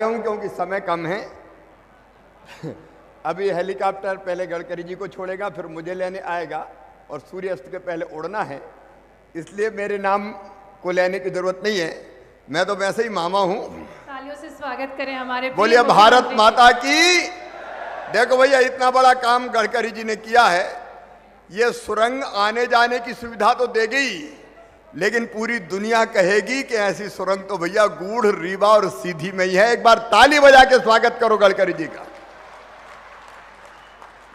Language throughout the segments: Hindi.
क्योंकि समय कम है। अभी हेलीकॉप्टर पहले गडकरी जी को छोड़ेगा, फिर मुझे लेने आएगा और सूर्यास्त के पहले उड़ना है, इसलिए मेरे नाम को लेने की जरूरत नहीं है। मैं तो वैसे ही मामा हूं। तालियों से स्वागत करें हमारे बोलिए भारत माता की। देखो भैया, इतना बड़ा काम गडकरी जी ने किया है। ये सुरंग आने जाने की सुविधा तो देगी, लेकिन पूरी दुनिया कहेगी कि ऐसी सुरंग तो भैया गूढ़, रीवा और सीधी में ही है। एक बार ताली बजा के स्वागत करो गडकरी जी का।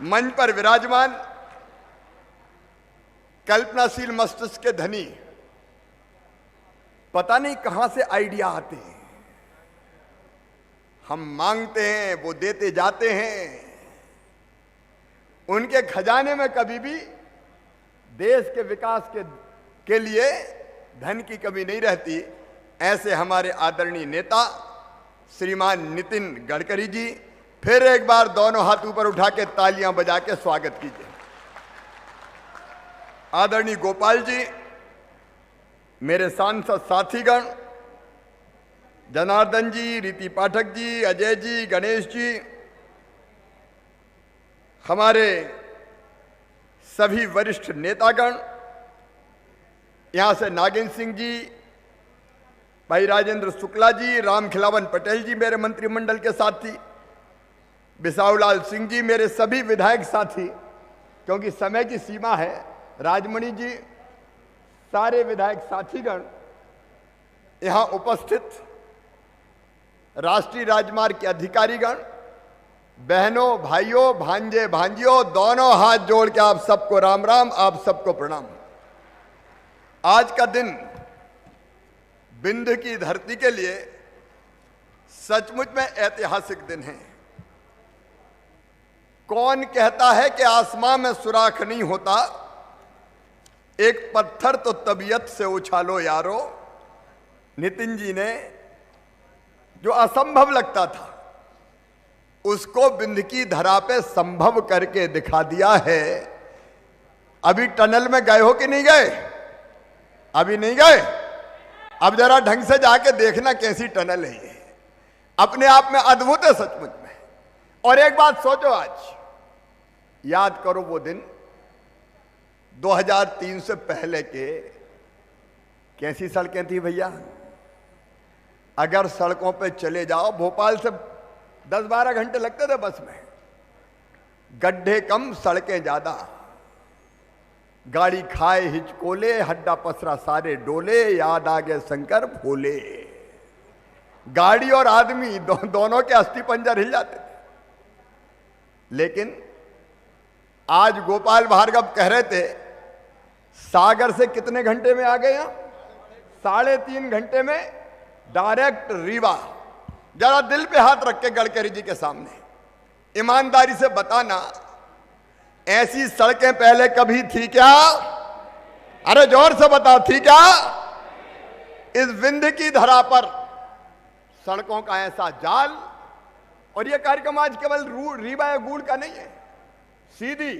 मंच पर विराजमान कल्पनाशील मस्तिष्क के धनी, पता नहीं कहां से आइडिया आते हैं। हम मांगते हैं, वो देते जाते हैं। उनके खजाने में कभी भी देश के विकास के लिए धन की कमी नहीं रहती। ऐसे हमारे आदरणीय नेता श्रीमान नितिन गडकरी जी, फिर एक बार दोनों हाथ ऊपर उठा के तालियां बजा के स्वागत कीजिए। आदरणीय गोपाल जी, मेरे सांसद साथीगण, जनार्दन जी, रीति पाठक जी, अजय जी, गणेश जी, हमारे सभी वरिष्ठ नेतागण, यहां से नागेंद्र सिंह जी, भाई राजेंद्र शुक्ला जी, राम खिलावन पटेल जी मेरे मंत्रिमंडल के साथी, बिसाऊलाल सिंह जी मेरे सभी विधायक साथी, क्योंकि समय की सीमा है, राजमणि जी, सारे विधायक साथीगण, यहां उपस्थित राष्ट्रीय राजमार्ग के अधिकारीगण, बहनों, भाइयों, भांजे, भांजियों, दोनों हाथ जोड़ के आप सबको राम राम, आप सबको प्रणाम। आज का दिन विंध्य की धरती के लिए सचमुच में ऐतिहासिक दिन है। कौन कहता है कि आसमां में सुराख नहीं होता, एक पत्थर तो तबीयत से उछालो यारो। नितिन जी ने जो असंभव लगता था उसको विंध्य की धरा पे संभव करके दिखा दिया है। अभी टनल में गए हो कि नहीं गए? अभी नहीं गए? अब जरा ढंग से जाके देखना कैसी टनल है ये। अपने आप में अद्भुत है सचमुच में। और एक बात सोचो, आज याद करो वो दिन 2003 से पहले के, कैसी सड़कें थी भैया। अगर सड़कों पे चले जाओ, भोपाल से 10-12 घंटे लगते थे बस में। गड्ढे कम, सड़कें ज्यादा, गाड़ी खाए हिचकोले, हड्डा पसरा सारे डोले, याद आ गए शंकर भोले। गाड़ी और आदमी दोनों के अस्थि पंजर हिल जाते थे। लेकिन आज गोपाल भार्गव कह रहे थे, सागर से कितने घंटे में आ गए यहां? 3.5 घंटे में डायरेक्ट रीवा। जरा दिल पे हाथ रख के गडकरी जी के सामने ईमानदारी से बताना, ऐसी सड़कें पहले कभी थी क्या? अरे जोर से बताओ, थी क्या? इस विंध्य की धरा पर सड़कों का ऐसा जाल। और यह कार्यक्रम आज केवल रीवा या गूढ़ का नहीं है, सीधी,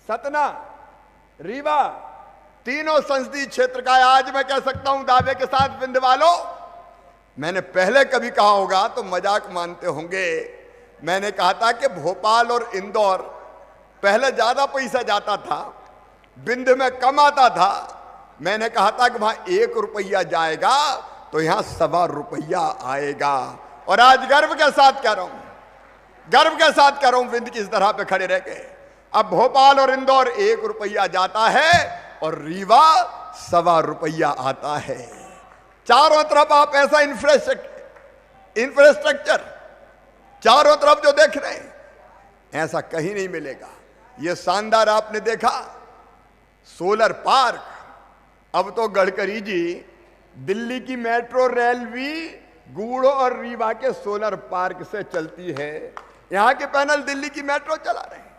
सतना, रीवा, तीनों संसदीय क्षेत्र का है। आज मैं कह सकता हूं दावे के साथ, विंध्य वालों, मैंने पहले कभी कहा होगा तो मजाक मानते होंगे। मैंने कहा था कि भोपाल और इंदौर पहले ज्यादा पैसा जाता था, विंध्य में कम आता था। मैंने कहा था कि वहां 1 रुपया जाएगा तो यहां 1.25 रुपया आएगा। और आज गर्व के साथ कह रहा हूं, गर्व के साथ कह रहा हूं, विंध्य की इस तरह पे खड़े रह गए। अब भोपाल और इंदौर 1 रुपया जाता है और रीवा 1.25 रुपया आता है। चारों तरफ आप ऐसा इंफ्रास्ट्रक्चर चारों तरफ जो देख रहे हैं, ऐसा कहीं नहीं मिलेगा। यह शानदार आपने देखा सोलर पार्क। अब तो गडकरी जी, दिल्ली की मेट्रो रेल भी गूढ़ और रीवा के सोलर पार्क से चलती है। यहां के पैनल दिल्ली की मेट्रो चला रहे हैं।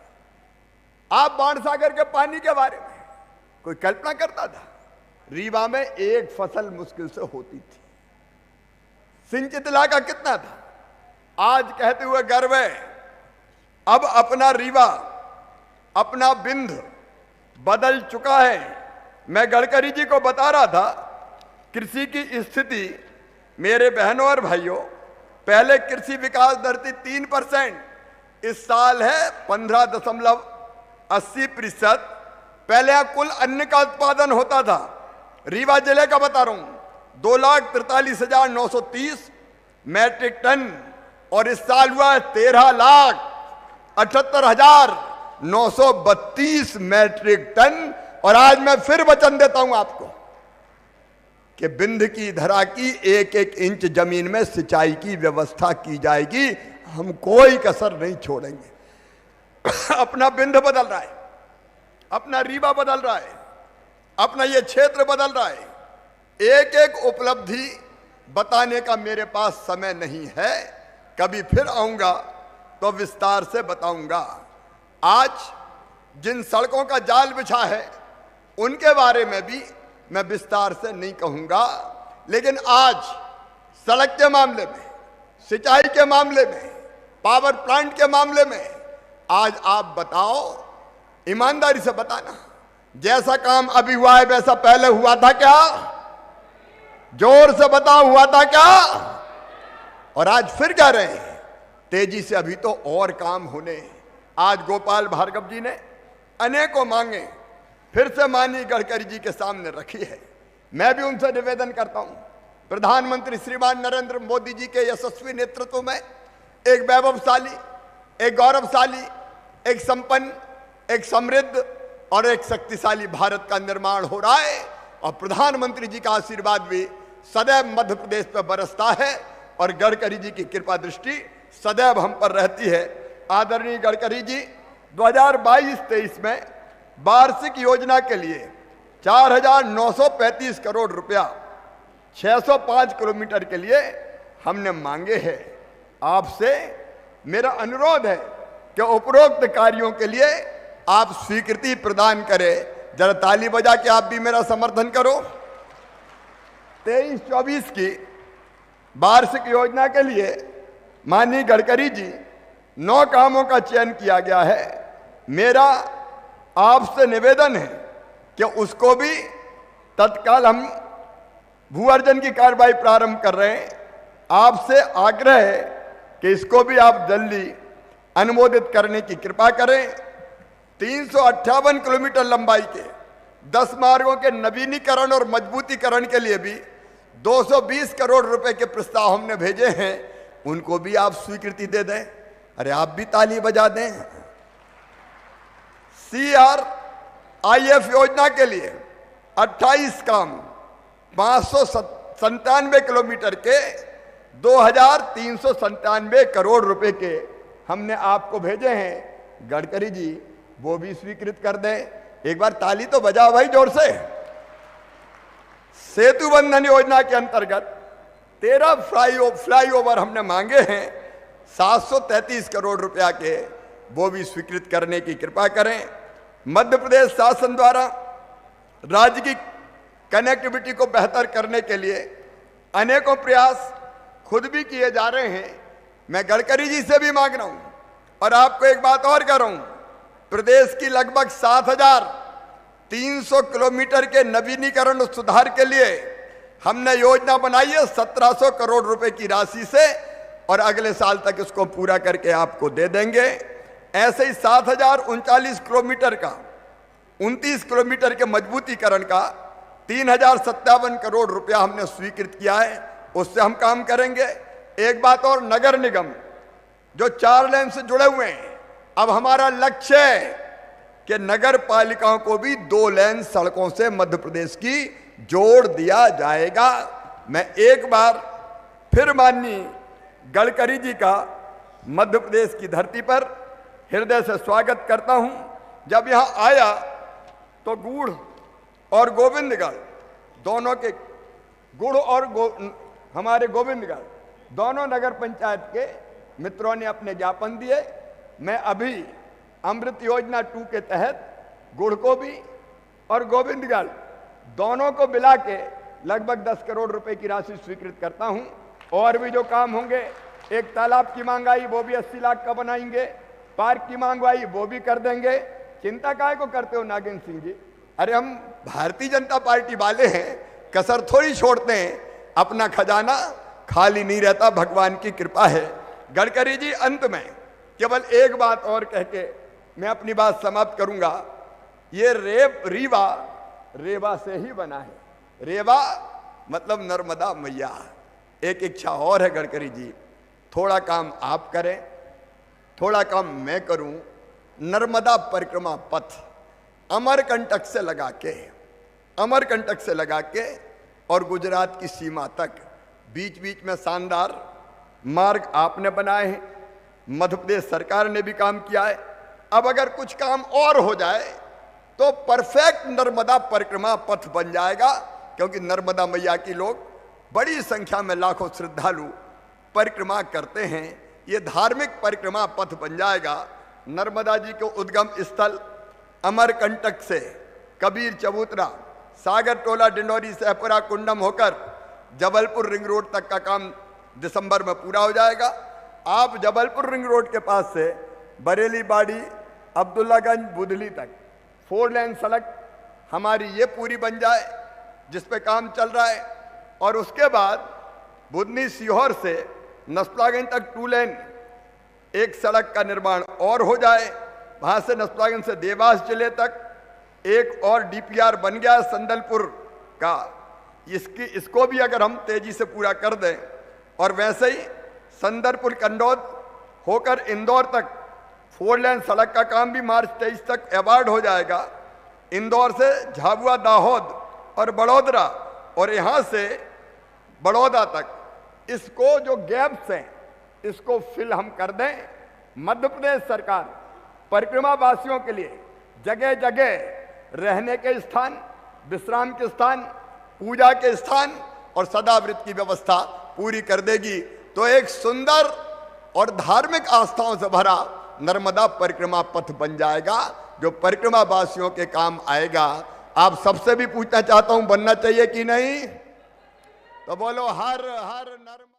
आप बाणसागर के पानी के बारे में कोई कल्पना करता था? रीवा में एक फसल मुश्किल से होती थी। सिंचित इलाका कितना था? आज कहते हुए गर्व है, अब अपना रीवा, अपना विंध्य बदल चुका है। मैं गडकरी जी को बता रहा था, कृषि की स्थिति मेरे बहनों और भाइयों पहले कृषि विकास दर थी 3%, इस साल है 15.80%। पहले यहां कुल अन्न का उत्पादन होता था, रीवा जिले का बता रहा हूं, 2,43,930 मैट्रिक टन, और इस साल हुआ है 13,78,932 मैट्रिक टन। और आज मैं फिर वचन देता हूं आपको कि बिंद की धरा की एक एक इंच जमीन में सिंचाई की व्यवस्था की जाएगी, हम कोई कसर नहीं छोड़ेंगे। अपना बिंद बदल रहा है, अपना रीवा बदल रहा है, अपना ये क्षेत्र बदल रहा है। एक एक उपलब्धि बताने का मेरे पास समय नहीं है, कभी फिर आऊंगा तो विस्तार से बताऊंगा। आज जिन सड़कों का जाल बिछा है उनके बारे में भी मैं विस्तार से नहीं कहूंगा, लेकिन आज सड़क के मामले में, सिंचाई के मामले में, पावर प्लांट के मामले में आज आप बताओ, ईमानदारी से बताना, जैसा काम अभी हुआ है वैसा पहले हुआ था क्या? जोर से बताओ, हुआ था क्या? और आज फिर कह रहे हैं तेजी से, अभी तो और काम होने। आज गोपाल भार्गव जी ने अनेकों मांगे फिर से माननीय गडकरी जी के सामने रखी है। मैं भी उनसे निवेदन करता हूं, प्रधानमंत्री श्रीमान नरेंद्र मोदी जी के यशस्वी नेतृत्व में एक वैभवशाली, एक गौरवशाली, एक संपन्न, एक समृद्ध और एक शक्तिशाली भारत का निर्माण हो रहा है। और प्रधानमंत्री जी का आशीर्वाद भी सदैव मध्य प्रदेश पर बरसता है और गडकरी जी की कृपा दृष्टि सदैव हम पर रहती है। आदरणीय गडकरी जी 2022-23 में वार्षिक योजना के लिए 4,935 करोड़ रुपया 605 किलोमीटर के लिए हमने मांगे हैं। आपसे मेरा अनुरोध है कि उपरोक्त कार्यों के लिए आप स्वीकृति प्रदान करें। जरा ताली बजा के आप भी मेरा समर्थन करो। 23-24 की वार्षिक योजना के लिए माननीय गडकरी जी 9 कामों का चयन किया गया है। मेरा आपसे निवेदन है कि उसको भी तत्काल, हम भू अर्जन की कार्रवाई प्रारंभ कर रहे हैं, आपसे आग्रह है कि इसको भी आप जल्दी अनुमोदित करने की कृपा करें। 358 किलोमीटर लंबाई के 10 मार्गों के नवीनीकरण और मजबूतीकरण के लिए भी 220 करोड़ रुपए के प्रस्ताव हमने भेजे हैं, उनको भी आप स्वीकृति दे दें। अरे आप भी ताली बजा दें। CRIF योजना के लिए 28 काम 597 किलोमीटर के 2,397 करोड़ रुपए के हमने आपको भेजे हैं। गडकरी जी वो भी स्वीकृत कर दें। एक बार ताली तो बजाओ भाई जोर से। सेतु बंधन योजना के अंतर्गत 13 फ्लाईओवर हमने मांगे हैं 733 करोड़ रुपया के, वो भी स्वीकृत करने की कृपा करें। मध्य प्रदेश शासन द्वारा राज्य की कनेक्टिविटी को बेहतर करने के लिए अनेकों प्रयास खुद भी किए जा रहे हैं। मैं गडकरी जी से भी मांग रहा हूं और आपको एक बात और कह रहा हूं, प्रदेश की लगभग 7,300 किलोमीटर के नवीनीकरण और सुधार के लिए हमने योजना बनाई है 1,700 करोड़ रुपए की राशि से, और अगले साल तक इसको पूरा करके आपको दे देंगे। ऐसे ही 7,039 किलोमीटर का 29 किलोमीटर के मजबूतीकरण का 3,057 करोड़ रुपया हमने स्वीकृत किया है, उससे हम काम करेंगे। एक बात और, नगर निगम जो 4 लेन से जुड़े हुए हैं, अब हमारा लक्ष्य है कि नगर पालिकाओं को भी 2 लेन सड़कों से मध्य प्रदेश की जोड़ दिया जाएगा। मैं एक बार फिर माननीय गडकरी जी का मध्य प्रदेश की धरती पर हृदय से स्वागत करता हूं। जब यहां आया तो गुड़ और गोविंदगढ़ दोनों के, गुड़ और हमारे गोविंदगढ़ दोनों नगर पंचायत के मित्रों ने अपने ज्ञापन दिए। मैं अभी अमृत योजना 2 के तहत गुड़ को भी और गोविंदगढ़ दोनों को मिला के लगभग 10 करोड़ रुपए की राशि स्वीकृत करता हूं। और भी जो काम होंगे, एक तालाब की मांग आई वो भी 80 लाख का बनाएंगे, पार्क की मांग आई वो भी कर देंगे। चिंता काहे को करते हो नागेंद्र सिंह जी? अरे हम भारतीय जनता पार्टी वाले हैं, कसर थोड़ी छोड़ते हैं। अपना खजाना खाली नहीं रहता, भगवान की कृपा है। गडकरी जी, अंत में केवल एक बात और कह के मैं अपनी बात समाप्त करूंगा। ये रीवा रेवा से ही बना है। रेवा मतलब नर्मदा मैया। एक इच्छा और है गडकरी जी, थोड़ा काम आप करें, थोड़ा काम मैं करूं। नर्मदा परिक्रमा पथ अमरकंटक से लगा के और गुजरात की सीमा तक बीच बीच में शानदार मार्ग आपने बनाए हैं, मध्य प्रदेश सरकार ने भी काम किया है। अब अगर कुछ काम और हो जाए तो परफेक्ट नर्मदा परिक्रमा पथ बन जाएगा, क्योंकि नर्मदा मैया की लोग बड़ी संख्या में लाखों श्रद्धालु परिक्रमा करते हैं। ये धार्मिक परिक्रमा पथ बन जाएगा। नर्मदा जी के उद्गम स्थल अमरकंटक से कबीर चबूतरा, सागर टोला, डिंडोरी, सहपुरा, कुंडम होकर जबलपुर रिंग रोड तक का काम दिसंबर में पूरा हो जाएगा। आप जबलपुर रिंग रोड के पास से बरेली, बाड़ी, अब्दुल्लागंज, बुधली तक 4 लेन सड़क हमारी ये पूरी बन जाए, जिस पे काम चल रहा है। और उसके बाद बुधनी सीहोर से नसपलागंज तक 2 लेन एक सड़क का निर्माण और हो जाए। वहां से नसपलागंज से देवास जिले तक एक और डीपीआर बन गया संदलपुर का। इसको भी अगर हम तेजी से पूरा कर दें, और वैसे ही संदलपुर कंडौद होकर इंदौर तक 4 लेन सड़क का काम भी मार्च 23 तक अवार्ड हो जाएगा। इंदौर से झाबुआ, दाहोद और बड़ोदरा, और यहां से बड़ौदा तक इसको जो गैप्स हैं इसको फिल हम कर दें। मध्य प्रदेश सरकार परिक्रमा वासियों के लिए जगह जगह रहने के स्थान, विश्राम के स्थान, पूजा के स्थान और सदाव्रत की व्यवस्था पूरी कर देगी। तो एक सुंदर और धार्मिक आस्थाओं से भरा नर्मदा परिक्रमा पथ बन जाएगा, जो परिक्रमा वासियों के काम आएगा। आप सबसे भी पूछना चाहता हूं, बनना चाहिए कि नहीं? तो बोलो हर हर नर्मदा।